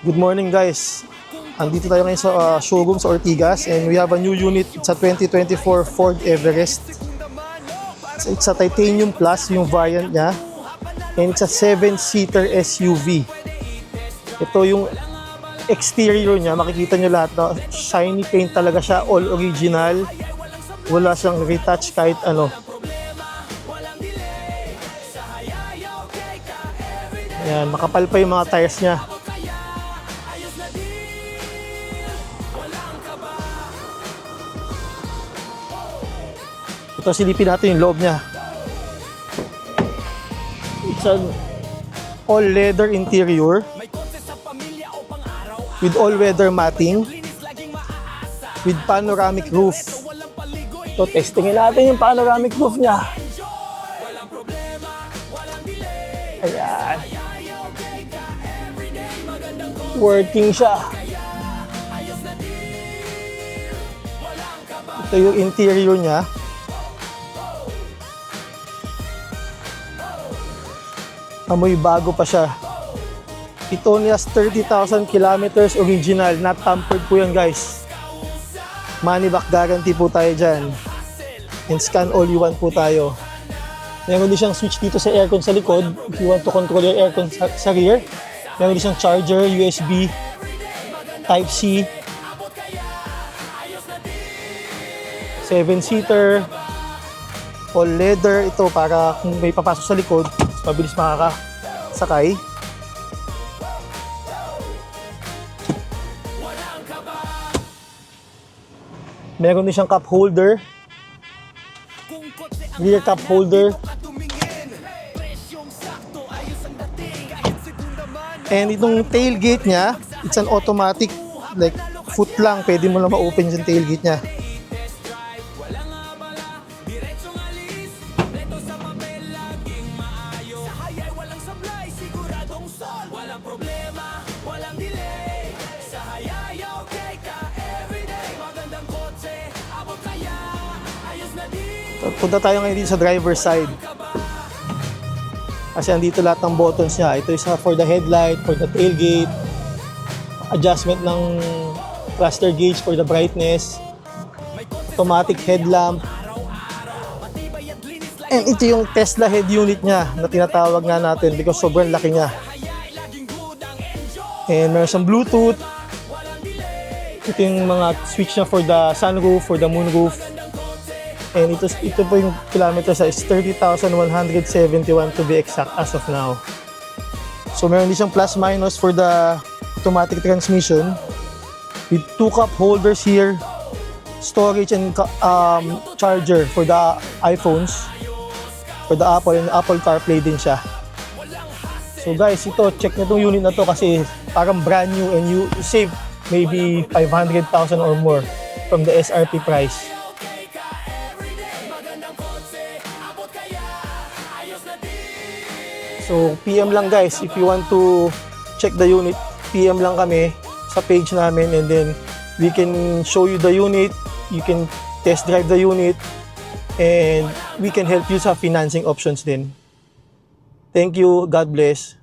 Good morning guys. Andito tayo ngayon sa showroom sa Ortigas and we have a new unit sa 2024 Ford Everest. It's a Titanium Plus yung variant niya and it's a 7-seater SUV. Ito yung exterior niya, makikita nyo lahat na shiny paint talaga siya, all original. Wala siyang retouch kahit ano. Ayan, makapal pa yung mga tires niya. Ito, silipin natin yung loob niya. It's an all leather interior with all-weather matting with panoramic roof. Ito, testingin natin yung panoramic roof niya. Ayan. Working siya. Ito yung interior niya. Amoy bago pa siya. It only has 30,000 kilometers original. Not tampered po yan guys. Money back guarantee po tayo dyan. And scan all you want po tayo. Meron din siyang switch dito sa aircon sa likod. If you want to control your aircon sa rear. Meron din siyang charger, USB, Type-C. 7-seater. All leather. Ito para kung may papasok sa likod, mabilis makakasakay. Meron din siyang cup holder. Rear cup holder. And itong tailgate niya, it's an automatic, like foot lang, pwede mo lang ma-open yung tailgate niya. Punta tayo ngayon dito sa driver's side. Kasi andito lahat ng buttons niya. Ito is for the headlight, for the tailgate, adjustment ng cluster gauge for the brightness, automatic headlamp. And ito yung Tesla head unit niya na tinatawag nga natin because sobrang laki niya. And meron siyang Bluetooth. Ito yung mga switch niya for the sunroof, for the moonroof. And ito po yung kilometers is 30,171 to be exact as of now. So meron din siyang plus minus for the automatic transmission with 2 cup holders here, storage and charger for the iPhones, for the Apple, and Apple CarPlay din siya. So guys, ito check nyo itong unit na to kasi parang brand new and you save maybe 500,000 or more from the SRP price. So, PM lang guys, if you want to check the unit, PM lang kami sa page namin and then we can show you the unit, you can test drive the unit, and we can help you sa financing options din. Thank you, God bless.